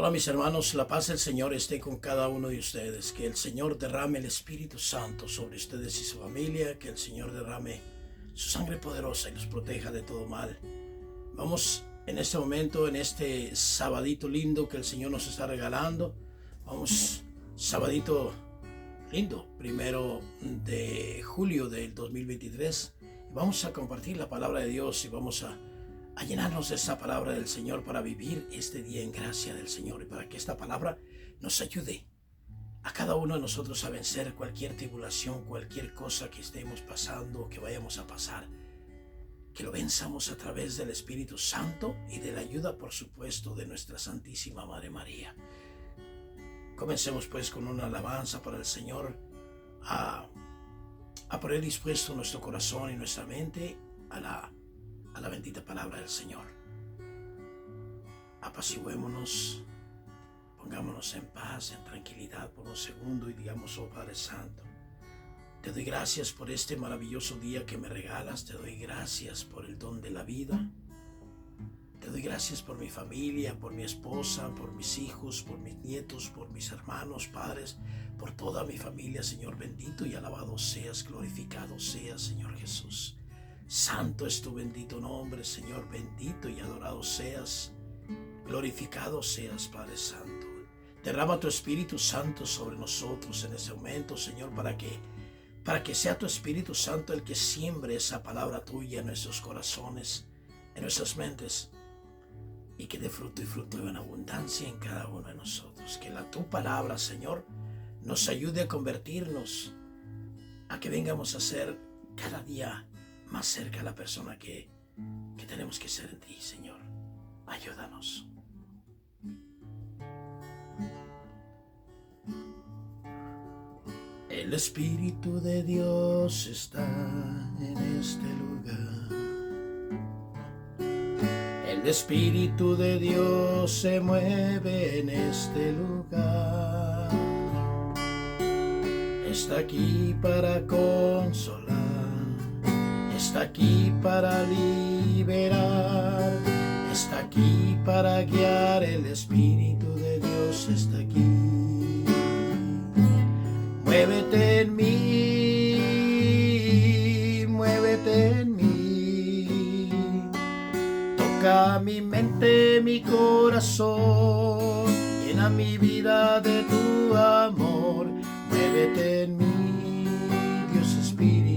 Hola mis hermanos, la paz del Señor esté con cada uno de ustedes. Que el Señor derrame el Espíritu Santo sobre ustedes y su familia. Que el Señor derrame su sangre poderosa y los proteja de todo mal. Vamos en este momento, en este sabadito lindo que el Señor nos está regalando. Vamos, sabadito lindo, 1 de julio del 2023. Vamos a compartir la palabra de Dios y vamos a llenarnos de esa palabra del Señor para vivir este día en gracia del Señor y para que esta palabra nos ayude a cada uno de nosotros a vencer cualquier tribulación, cualquier cosa que estemos pasando o que vayamos a pasar. Que lo venzamos a través del Espíritu Santo y de la ayuda, por supuesto, de nuestra Santísima Madre María. Comencemos pues con una alabanza para el Señor, a poner dispuesto nuestro corazón y nuestra mente a la bendita palabra del Señor. Apaciguémonos, pongámonos en paz, en tranquilidad por un segundo y digamos: oh Padre Santo, te doy gracias por este maravilloso día que me regalas, te doy gracias por el don de la vida, te doy gracias por mi familia, por mi esposa, por mis hijos, por mis nietos, por mis hermanos, padres, por toda mi familia, Señor bendito y alabado seas, glorificado seas, Señor Jesús. Santo es tu bendito nombre, Señor, bendito y adorado seas, glorificado seas, Padre Santo. Derrama tu Espíritu Santo sobre nosotros en este momento, Señor, para que sea tu Espíritu Santo el que siembre esa palabra tuya en nuestros corazones, en nuestras mentes, y que dé fruto y fruto en abundancia en cada uno de nosotros. Que tu palabra, Señor, nos ayude a convertirnos, a que vengamos a ser cada día más cerca a la persona que tenemos que ser en ti, Señor. Ayúdanos. El Espíritu de Dios está en este lugar. El Espíritu de Dios se mueve en este lugar. Está aquí para consolar. Está aquí para liberar, está aquí para guiar, el Espíritu de Dios está aquí. Muévete en mí, muévete en mí, toca mi mente, mi corazón, llena mi vida de tu amor, muévete en mí, Dios Espíritu.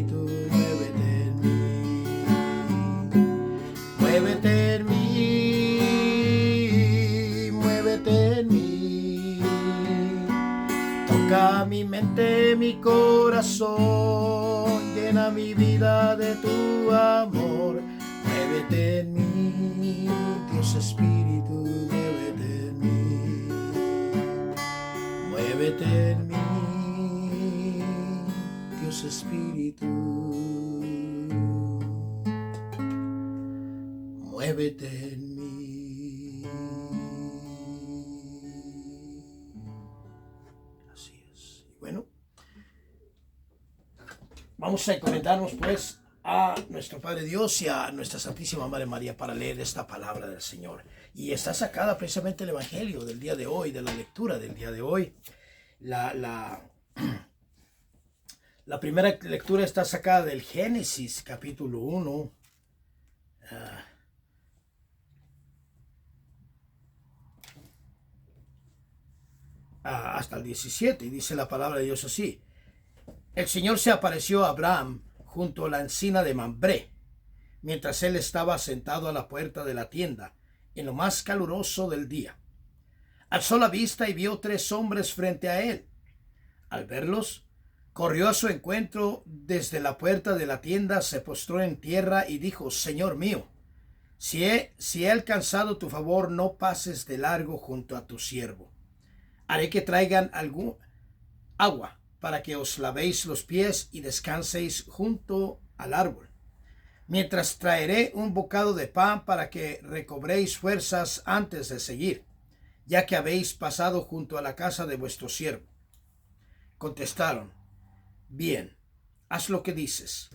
Muévete en mí, muévete en mí, toca mi mente, mi corazón, llena mi vida de tu amor, muévete en mí, Dios Espíritu, muévete en mí, muévete en mí, Dios Espíritu. Muévete en mí. Así es. Y bueno, vamos a encomendarnos pues a nuestro Padre Dios y a nuestra Santísima Madre María para leer esta palabra del Señor. Y está sacada precisamente el Evangelio del día de hoy, de la lectura del día de hoy. La primera lectura está sacada del Génesis, capítulo 1. Hasta el 17, y dice la palabra de Dios así: el Señor se apareció a Abraham junto a la encina de Mambré, mientras él estaba sentado a la puerta de la tienda, en lo más caluroso del día. Alzó la vista y vio 3 hombres frente a él. Al verlos, corrió a su encuentro desde la puerta de la tienda, se postró en tierra y dijo: Señor mío, si he alcanzado tu favor, no pases de largo junto a tu siervo. Haré que traigan agua para que os lavéis los pies y descanséis junto al árbol, mientras traeré un bocado de pan para que recobréis fuerzas antes de seguir, ya que habéis pasado junto a la casa de vuestro siervo. Contestaron: bien, haz lo que dices.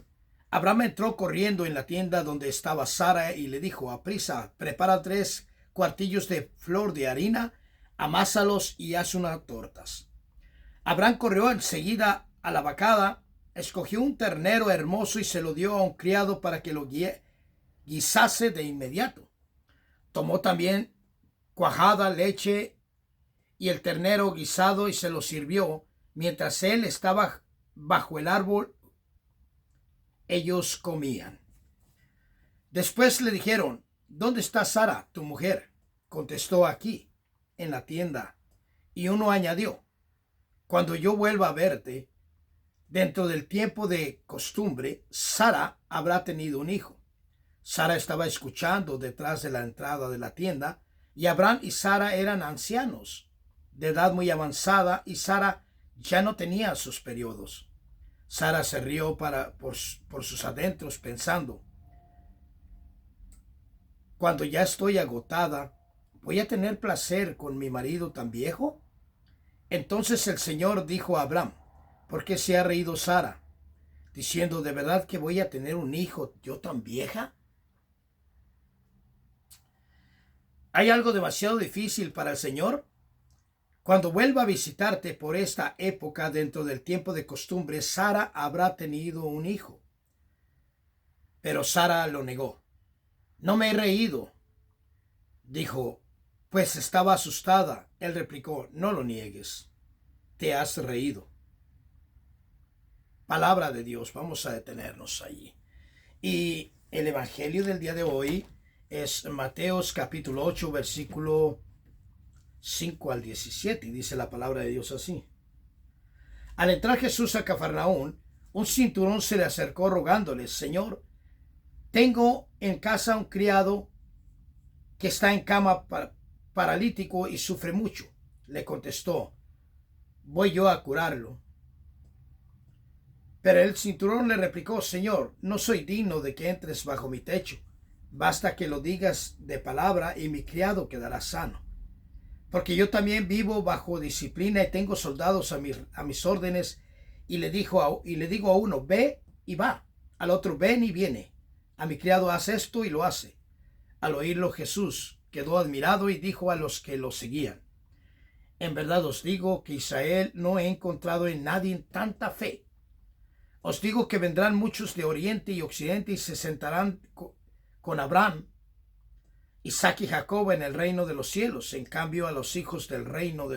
Abraham entró corriendo en la tienda donde estaba Sara y le dijo: aprisa, prepara 3 cuartillos de flor de harina, amásalos y haz unas tortas. Abraham corrió enseguida a la vacada, escogió un ternero hermoso y se lo dio a un criado para que lo guisase de inmediato. Tomó también cuajada, leche y el ternero guisado y se lo sirvió. Mientras él estaba bajo el árbol, ellos comían. Después le dijeron: ¿Dónde está Sara, tu mujer? Contestó: aquí, en la tienda. Y uno añadió: cuando yo vuelva a verte, dentro del tiempo de costumbre, Sara habrá tenido un hijo. Sara estaba escuchando detrás de la entrada de la tienda, y Abraham y Sara eran ancianos, de edad muy avanzada, y Sara ya no tenía sus periodos. Sara se rió por sus adentros, pensando: cuando ya estoy agotada, ¿voy a tener placer con mi marido tan viejo? Entonces el Señor dijo a Abraham: ¿por qué se ha reído Sara, diciendo: ¿de verdad que voy a tener un hijo yo tan vieja? ¿Hay algo demasiado difícil para el Señor? Cuando vuelva a visitarte por esta época, dentro del tiempo de costumbre, Sara habrá tenido un hijo. Pero Sara lo negó. No me he reído, dijo, pues estaba asustada. Él replicó: no lo niegues, te has reído. Palabra de Dios. Vamos a detenernos allí. Y el evangelio del día de hoy es Mateos capítulo 8, versículo 5 al 17, y dice la palabra de Dios así: al entrar Jesús a Cafarnaún, un cinturón se le acercó rogándole: Señor, tengo en casa un criado que está en cama paralítico y sufre mucho. Le contestó: voy yo a curarlo. Pero el cinturón le replicó: Señor, no soy digno de que entres bajo mi techo. Basta que lo digas de palabra y mi criado quedará sano. Porque yo también vivo bajo disciplina y tengo soldados a mis órdenes, y le digo a uno: ve, y va; al otro: ven, y viene; a mi criado: haz esto, y lo hace. Al oírlo Jesús quedó admirado y dijo a los que lo seguían: en verdad os digo que Israel no he encontrado en nadie tanta fe. Os digo que vendrán muchos de oriente y occidente y se sentarán con Abraham, Isaac y Jacob en el reino de los cielos. En cambio, a los hijos del reino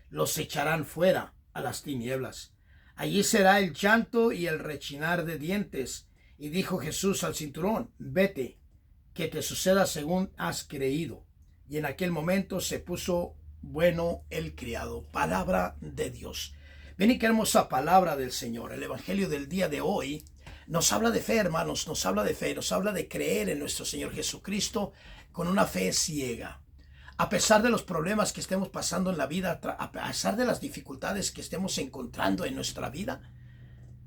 los echarán fuera a las tinieblas. Allí será el llanto y el rechinar de dientes. Y dijo Jesús al cinturón: vete, que te suceda según has creído. Y en aquel momento se puso bueno el criado. Palabra de Dios. Ven, y qué hermosa palabra del Señor. El evangelio del día de hoy nos habla de fe, hermanos, nos habla de fe, nos habla de creer en nuestro Señor Jesucristo con una fe ciega. A pesar de los problemas que estemos pasando en la vida, a pesar de las dificultades que estemos encontrando en nuestra vida,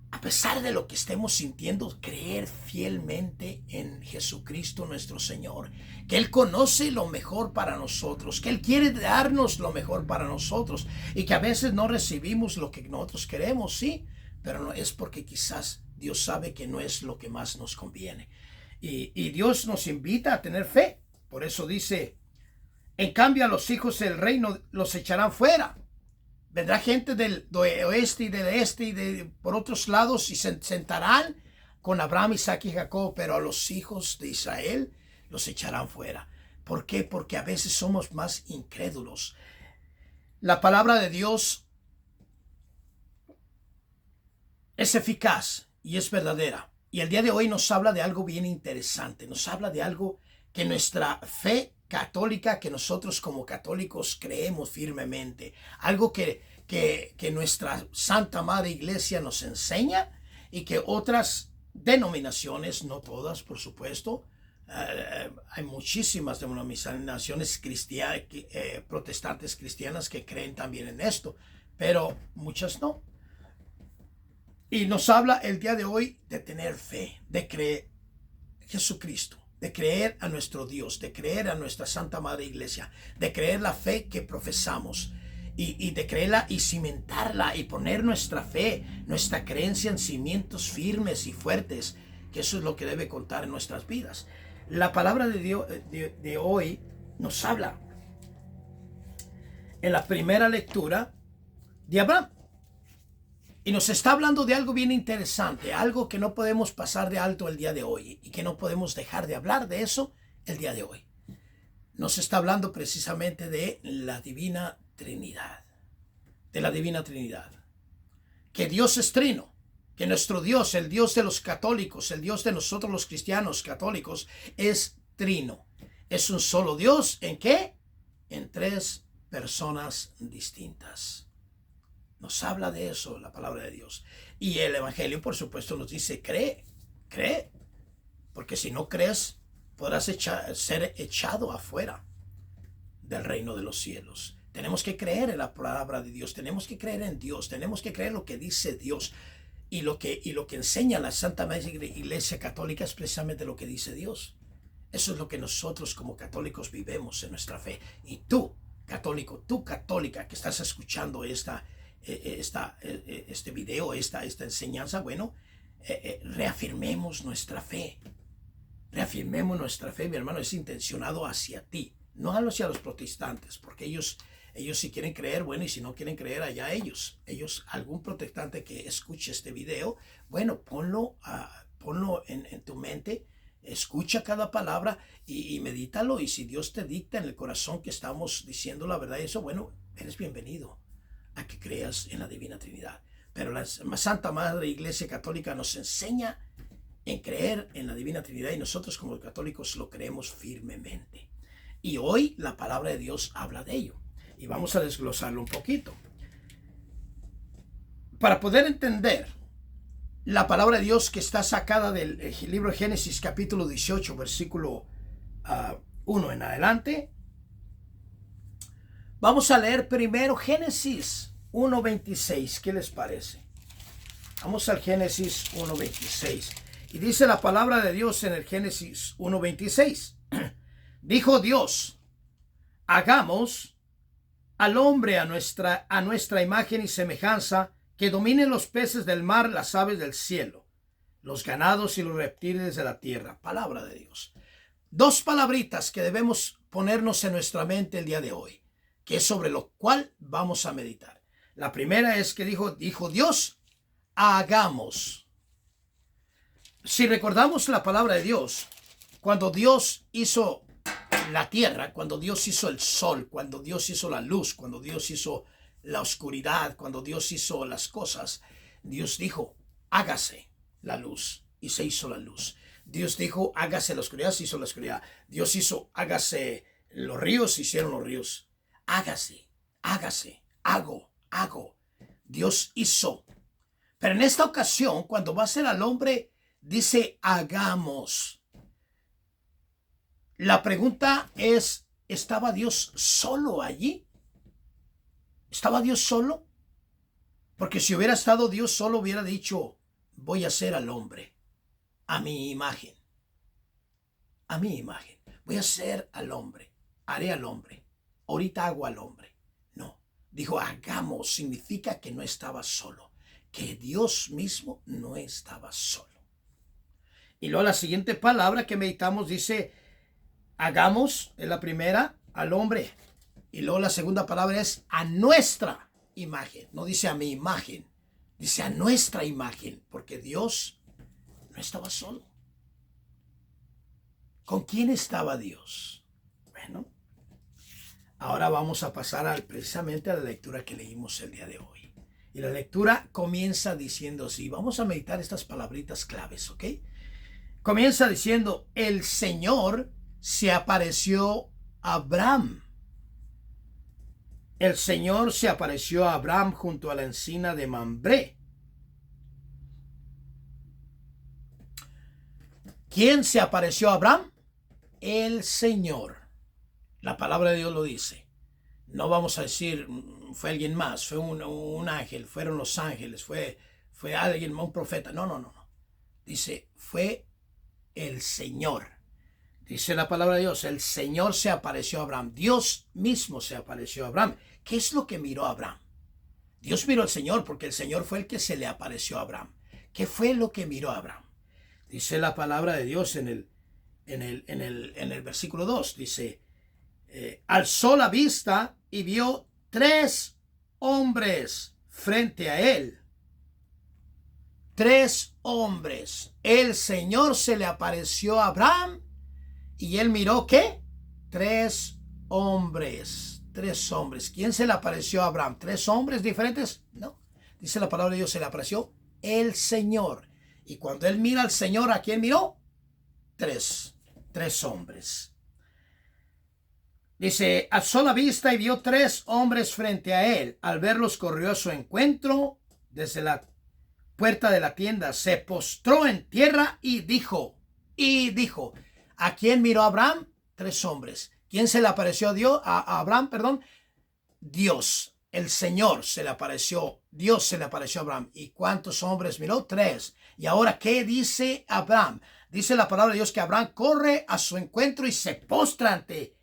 a pesar de lo que estemos sintiendo, creer fielmente en Jesucristo nuestro Señor, que Él conoce lo mejor para nosotros, que Él quiere darnos lo mejor para nosotros, y que a veces no recibimos lo que nosotros queremos, sí, pero no es porque quizás Dios sabe que no es lo que más nos conviene. Y Dios nos invita a tener fe. Por eso dice: en cambio, a los hijos del reino los echarán fuera. Vendrá gente del oeste y del este y por otros lados, y se sentarán con Abraham, Isaac y Jacob, pero a los hijos de Israel los echarán fuera. ¿Por qué? Porque a veces somos más incrédulos. La palabra de Dios es eficaz y es verdadera. Y el día de hoy nos habla de algo bien interesante. Nos habla de algo que nuestra fe católica, que nosotros como católicos creemos firmemente, algo que nuestra Santa Madre Iglesia nos enseña, y que otras denominaciones, no todas por supuesto, hay muchísimas denominaciones protestantes cristianas que creen también en esto, pero muchas no. Y nos habla el día de hoy de tener fe, de creer en Jesucristo, de creer a nuestro Dios, de creer a nuestra Santa Madre Iglesia, de creer la fe que profesamos, y de creerla y cimentarla y poner nuestra fe, nuestra creencia en cimientos firmes y fuertes, que eso es lo que debe contar en nuestras vidas. La palabra de Dios de hoy nos habla en la primera lectura de Abraham. Y nos está hablando de algo bien interesante, algo que no podemos pasar de alto el día de hoy y que no podemos dejar de hablar de eso el día de hoy. Nos está hablando precisamente de la Divina Trinidad. De la Divina Trinidad. Que Dios es trino. Que nuestro Dios, el Dios de los católicos, el Dios de nosotros los cristianos católicos, es trino. Es un solo Dios. ¿En qué? En tres personas distintas. Nos habla de eso la palabra de Dios. Y el Evangelio, por supuesto, nos dice, cree. Porque si no crees, podrás ser echado afuera del reino de los cielos. Tenemos que creer en la palabra de Dios. Tenemos que creer en Dios. Tenemos que creer lo que dice Dios. Y lo que enseña la Santa Madre Iglesia Católica es precisamente lo que dice Dios. Eso es lo que nosotros como católicos vivimos en nuestra fe. Y tú, católico, tú católica que estás escuchando este video, esta enseñanza, bueno, reafirmemos nuestra fe. Reafirmemos nuestra fe, mi hermano, es intencionado hacia ti, no hacia los protestantes, porque ellos si quieren creer, bueno, y si no quieren creer, allá ellos, algún protestante que escuche este video, bueno, ponlo en tu mente, escucha cada palabra y medítalo, y si Dios te dicta en el corazón que estamos diciendo la verdad, eso, bueno, eres bienvenido a que creas en la Divina Trinidad. Pero la Santa Madre Iglesia Católica nos enseña en creer en la Divina Trinidad y nosotros como católicos lo creemos firmemente. Y hoy la palabra de Dios habla de ello. Y vamos a desglosarlo un poquito. Para poder entender la palabra de Dios que está sacada del libro de Génesis capítulo 18, versículo 1 en adelante, vamos a leer primero Génesis 1:26. ¿Qué les parece? Vamos al Génesis 1:26. Y dice la palabra de Dios en el Génesis 1:26. Dijo Dios, hagamos al hombre a nuestra imagen y semejanza, que dominen los peces del mar, las aves del cielo, los ganados y los reptiles de la tierra. Palabra de Dios. Dos palabritas que debemos ponernos en nuestra mente el día de hoy, que es sobre lo cual vamos a meditar. La primera es que dijo Dios, hagamos. Si recordamos la palabra de Dios, cuando Dios hizo la tierra, cuando Dios hizo el sol, cuando Dios hizo la luz, cuando Dios hizo la oscuridad, cuando Dios hizo las cosas, Dios dijo, hágase la luz, y se hizo la luz. Dios dijo, hágase la oscuridad, se hizo la oscuridad. Dios hizo, hágase los ríos, se hicieron los ríos. Hágase, hago. Dios hizo. Pero en esta ocasión, cuando va a ser al hombre, dice, hagamos. La pregunta es, ¿estaba Dios solo allí? ¿Estaba Dios solo? Porque si hubiera estado Dios solo, hubiera dicho, voy a hacer al hombre a mi imagen. A mi imagen. Voy a hacer al hombre. Haré al hombre. Ahorita hago al hombre. No. Dijo, hagamos. Significa que no estaba solo. Que Dios mismo no estaba solo. Y luego la siguiente palabra que meditamos dice, hagamos, es la primera, al hombre. Y luego la segunda palabra es a nuestra imagen. No dice a mi imagen, dice a nuestra imagen, porque Dios no estaba solo. ¿Con quién estaba Dios? Bueno, ahora vamos a pasar precisamente a la lectura que leímos el día de hoy. Y la lectura comienza diciendo así, vamos a meditar estas palabritas claves, ¿ok? Comienza diciendo, el Señor se apareció a Abraham. El Señor se apareció a Abraham junto a la encina de Mambré. ¿Quién se apareció a Abraham? El Señor. La palabra de Dios lo dice. No vamos a decir fue alguien más, fue un ángel, fueron los ángeles, fue alguien, un profeta. No. Dice, fue el Señor. Dice la palabra de Dios, el Señor se apareció a Abraham. Dios mismo se apareció a Abraham. ¿Qué es lo que miró a Abraham? Dios miró al Señor porque el Señor fue el que se le apareció a Abraham. ¿Qué fue lo que miró a Abraham? Dice la palabra de Dios en el versículo 2. Dice, alzó la vista y vio tres hombres frente a él. Tres hombres. El Señor se le apareció a Abraham y él miró, ¿qué? Tres hombres. Tres hombres. ¿Quién se le apareció a Abraham? ¿Tres hombres diferentes? No. Dice la palabra de Dios, se le apareció el Señor. Y cuando él mira al Señor, ¿a quién miró? Tres hombres. Dice, alzó la vista y vio tres hombres frente a él. Al verlos corrió a su encuentro desde la puerta de la tienda. Se postró en tierra y dijo. ¿A quién miró Abraham? Tres hombres. ¿Quién se le apareció a Dios? A Abraham, perdón. Dios. El Señor se le apareció. Dios se le apareció a Abraham. ¿Y cuántos hombres miró? Tres. Y ahora, ¿qué dice Abraham? Dice la palabra de Dios que Abraham corre a su encuentro y se postra ante.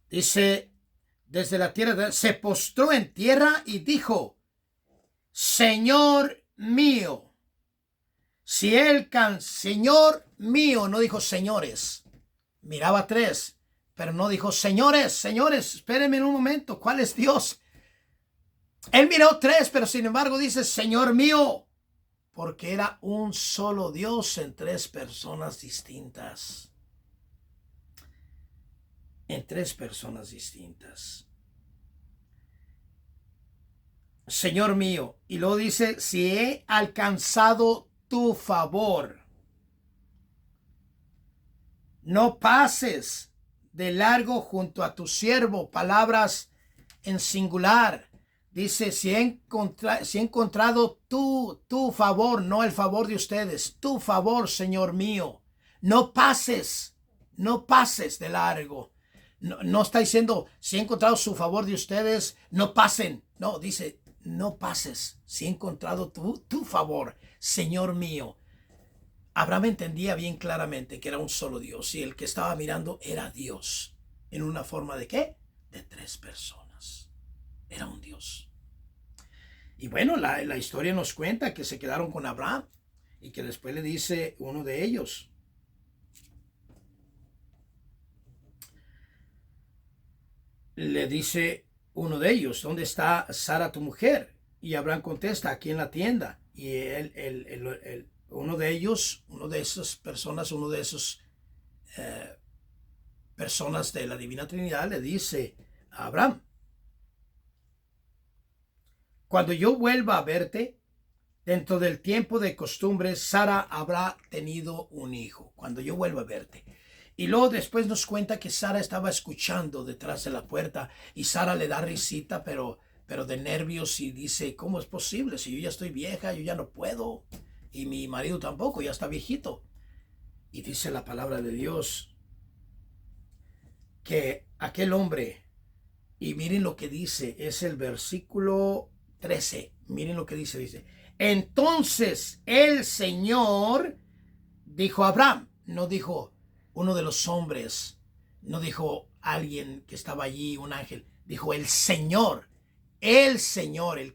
Dice, desde la tierra, se postró en tierra y dijo, Señor mío. Si él Señor mío, no dijo señores. Miraba tres, pero no dijo señores, espérenme un momento, ¿cuál es Dios? Él miró tres, pero sin embargo dice Señor mío, porque era un solo Dios en tres personas distintas. En tres personas distintas. Señor mío. Y luego dice, si he alcanzado tu favor, no pases de largo junto a tu siervo. Palabras en singular. Dice, si he encontrado tu favor, no el favor de ustedes, tu favor, Señor mío. No pases de largo. No está diciendo, si he encontrado su favor de ustedes, no pasen. No, dice, no pases. Si he encontrado tu favor, Señor mío. Abraham entendía bien claramente que era un solo Dios y el que estaba mirando era Dios. ¿En una forma de qué? De tres personas. Era un Dios. Y bueno, la historia nos cuenta que se quedaron con Abraham y que después le dice uno de ellos, ¿dónde está Sara tu mujer? Y Abraham contesta, aquí en la tienda. Y uno de esas personas de la Divina Trinidad le dice a Abraham, cuando yo vuelva a verte, dentro del tiempo de costumbre, Sara habrá tenido un hijo. Cuando yo vuelva a verte. Y luego después nos cuenta que Sara estaba escuchando detrás de la puerta y Sara le da risita, pero de nervios y dice, ¿cómo es posible? Si yo ya estoy vieja, yo ya no puedo. Y mi marido tampoco, ya está viejito. Y dice la palabra de Dios que aquel hombre, y miren lo que dice, es el versículo 13. Miren lo que dice. Entonces el Señor dijo a Abraham, no dijo uno de los hombres, no dijo alguien que estaba allí, un ángel, dijo el Señor, el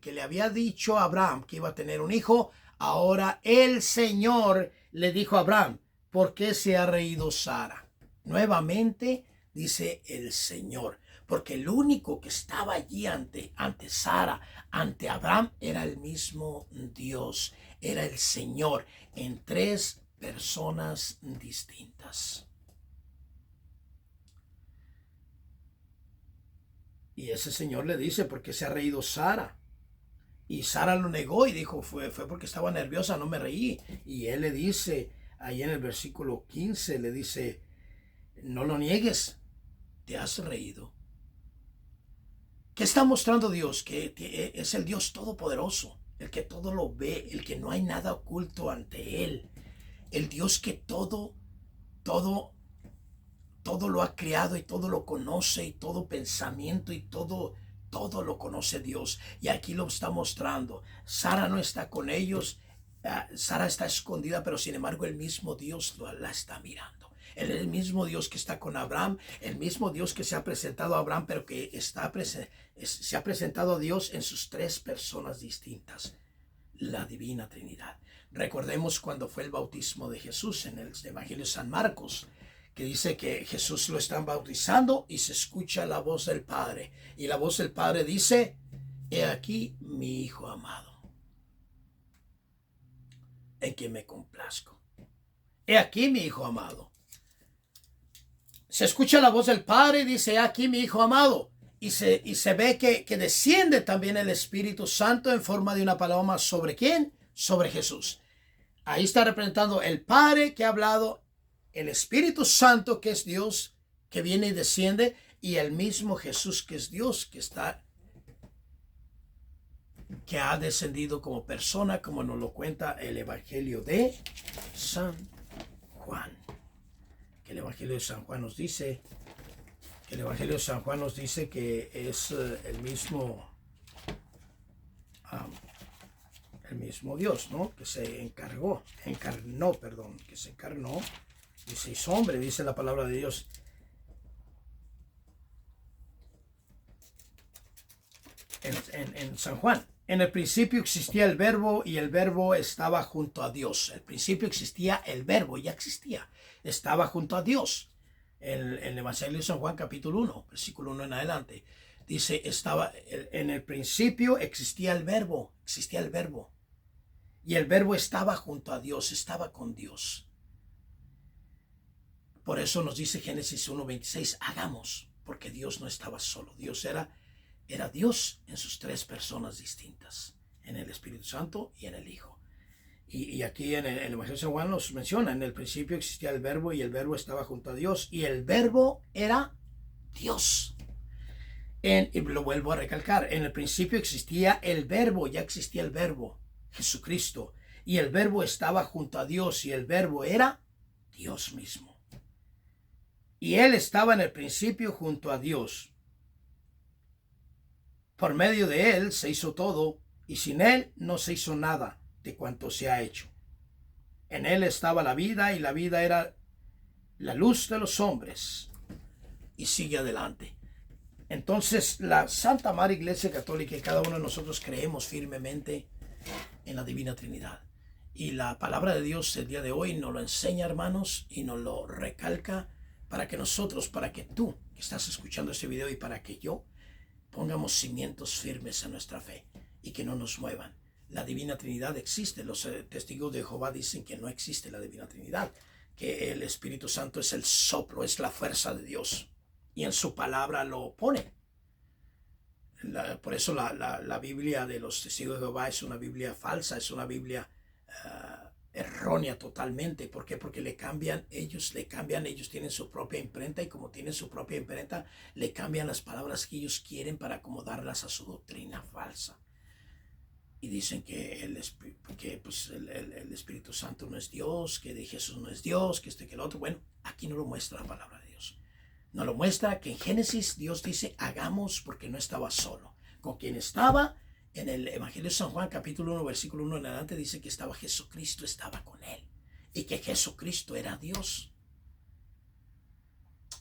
que le había dicho a Abraham que iba a tener un hijo. Ahora el Señor le dijo a Abraham, ¿por qué se ha reído Sara? Nuevamente dice el Señor, porque el único que estaba allí ante Sara, ante Abraham, era el mismo Dios, era el Señor, en tres personas distintas. Y ese Señor le dice, ¿por qué se ha reído Sara? Y Sara lo negó y dijo, fue porque estaba nerviosa, no me reí. Y él le dice, ahí en el versículo 15, le dice, no lo niegues, te has reído. ¿Qué está mostrando Dios? Que es el Dios todopoderoso, el que todo lo ve, el que no hay nada oculto ante él. El Dios que todo lo ha creado y todo lo conoce y todo pensamiento y todo lo conoce Dios. Y aquí lo está mostrando. Sara no está con ellos. Sara está escondida, pero sin embargo el mismo Dios la está mirando. El mismo Dios que está con Abraham, el mismo Dios que se ha presentado a Abraham, pero que se ha presentado a Dios en sus tres personas distintas. La Divina Trinidad. Recordemos cuando fue el bautismo de Jesús en el Evangelio de San Marcos, que dice que Jesús lo están bautizando y se escucha la voz del Padre. Y la voz del Padre dice, he aquí mi Hijo amado, en quien me complazco. He aquí mi Hijo amado. Se escucha la voz del Padre y dice, he aquí mi Hijo amado. Y se ve que desciende también el Espíritu Santo en forma de una paloma. ¿Sobre quién? Sobre Jesús. Ahí está representando el Padre que ha hablado, el Espíritu Santo que es Dios, que viene y desciende, y el mismo Jesús que es Dios, que ha descendido como persona, como nos lo cuenta el Evangelio de San Juan. Que el Evangelio de San Juan nos dice, que es el mismo Dios, ¿no? Que se encarnó, y se hizo hombre, dice la palabra de Dios. En San Juan, en el principio existía el verbo y el verbo estaba junto a Dios. El principio existía el verbo, ya existía, estaba junto a Dios. En el Evangelio de San Juan capítulo 1, versículo 1 en adelante, dice, en el principio existía el verbo, y el verbo estaba junto a Dios, estaba con Dios. Por eso nos dice Génesis 1:26, hagamos, porque Dios no estaba solo. Dios era Dios en sus tres personas distintas, en el Espíritu Santo y en el Hijo. Y aquí en el Evangelio de San Juan nos menciona, en el principio existía el verbo y el verbo estaba junto a Dios y el verbo era Dios. Y lo vuelvo a recalcar, en el principio existía el verbo, ya existía el verbo, Jesucristo, y el verbo estaba junto a Dios y el verbo era Dios mismo. Y él estaba en el principio junto a Dios. Por medio de él se hizo todo y sin él no se hizo nada de cuanto se ha hecho. En él estaba la vida y la vida era la luz de los hombres. Y sigue adelante. Entonces la Santa Madre Iglesia Católica y cada uno de nosotros creemos firmemente en la Divina Trinidad. Y la palabra de Dios el día de hoy nos lo enseña, hermanos, y nos lo recalca para que nosotros, para que tú que estás escuchando este video y para que yo pongamos cimientos firmes en nuestra fe y que no nos muevan. La Divina Trinidad existe. Los testigos de Jehová dicen que no existe la Divina Trinidad, que el Espíritu Santo es el soplo, es la fuerza de Dios y en su palabra lo pone. Por eso la Biblia de los testigos de Jehová es una Biblia falsa, es una Biblia errónea totalmente. ¿Por qué? Porque ellos tienen su propia imprenta y como tienen su propia imprenta, le cambian las palabras que ellos quieren para acomodarlas a su doctrina falsa. Y dicen que el Espíritu Santo no es Dios, que de Jesús no es Dios, que que el otro. Bueno, aquí no lo muestra la palabra de Dios. No lo muestra que en Génesis Dios dice, hagamos, porque no estaba solo. Con quien estaba, en el Evangelio de San Juan, capítulo 1, versículo 1 en adelante, dice que estaba Jesucristo, estaba con él. Y que Jesucristo era Dios.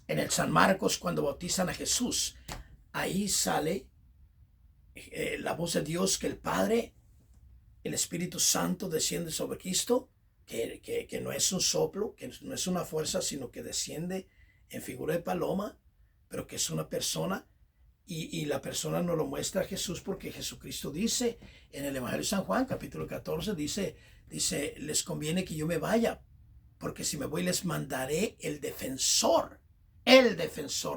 En el San Marcos, cuando bautizan a Jesús, ahí sale la voz de Dios, que el Padre, el Espíritu Santo desciende sobre Cristo, que no es un soplo, que no es una fuerza, sino que desciende en figura de paloma, pero que es una persona, y la persona nos lo muestra a Jesús, porque Jesucristo dice en el Evangelio de San Juan, capítulo 14, dice, les conviene que yo me vaya, porque si me voy les mandaré el defensor,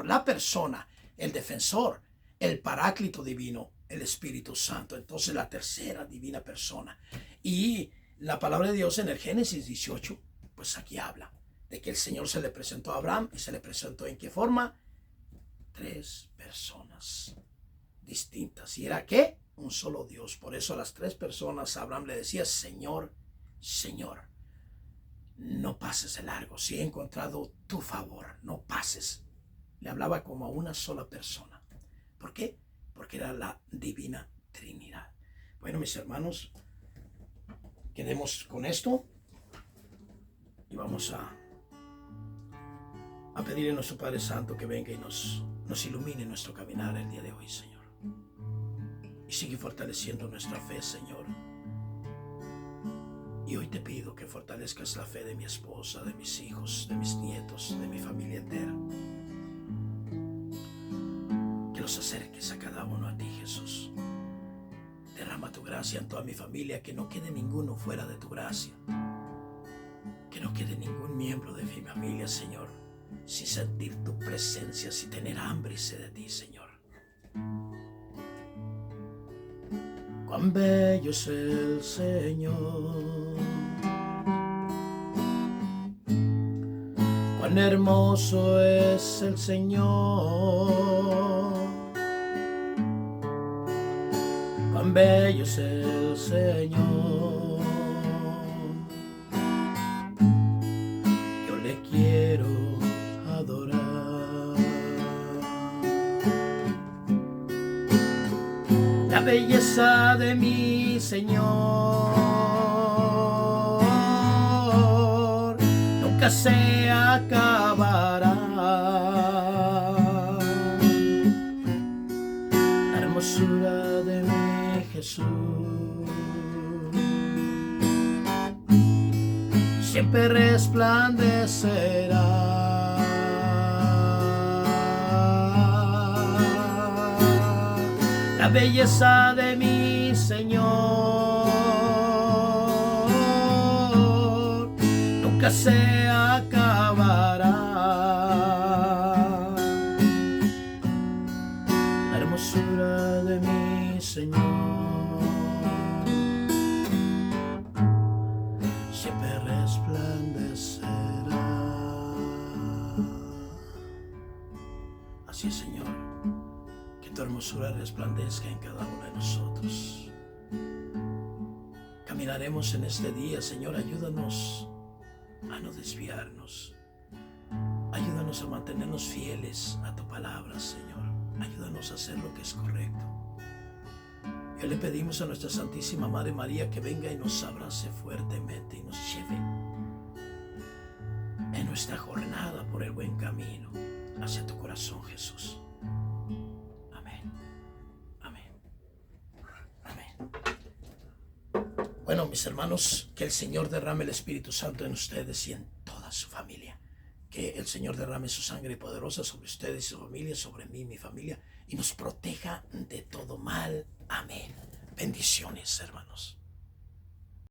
la persona, el defensor, el paráclito divino, el Espíritu Santo. Entonces la tercera divina persona. Y la palabra de Dios en el Génesis 18, pues aquí habla de que el Señor se le presentó a Abraham, y se le presentó ¿en qué forma? 3 personas distintas. ¿Y era qué? Un solo Dios. Por eso a las 3 personas Abraham le decía, Señor, Señor, no pases de largo. Si he encontrado tu favor, no pases. Le hablaba como a una sola persona. ¿Por qué? Porque era la Divina Trinidad. Bueno, mis hermanos, quedemos con esto y vamos a pedirle a nuestro Padre Santo que venga y nos ilumine nuestro caminar el día de hoy, Señor. Y sigue fortaleciendo nuestra fe, Señor. Y hoy te pido que fortalezcas la fe de mi esposa, de mis hijos, de mis nietos, de mi familia entera. Que los acerques a cada uno a ti, Jesús. Derrama tu gracia en toda mi familia, que no quede ninguno fuera de tu gracia. Que no quede ningún miembro de mi familia, Señor, sin sentir tu presencia, sin tener hambre y sed de ti, Señor. Cuán bello es el Señor, cuán hermoso es el Señor, cuán bello es el Señor. Yo le quiero adorar. La belleza de mi Señor nunca se acabará. La hermosura de mi Jesús siempre resplandecerá. La belleza de mi Señor nunca se acabará. La hermosura de mi Señor siempre resplandecerá. Así es, Señor. Que tu hermosura resplandezca en cada uno de nosotros. Caminaremos en este día, Señor. Ayúdanos a no desviarnos. Ayúdanos a mantenernos fieles a tu palabra, Señor. Ayúdanos a hacer lo que es correcto. Y le pedimos a nuestra Santísima Madre María que venga y nos abrace fuertemente y nos lleve en nuestra jornada por el buen camino hacia tu corazón, Jesús. Bueno, mis hermanos, que el Señor derrame el Espíritu Santo en ustedes y en toda su familia. Que el Señor derrame su sangre poderosa sobre ustedes y su familia, sobre mí y mi familia, y nos proteja de todo mal. Amén. Bendiciones, hermanos.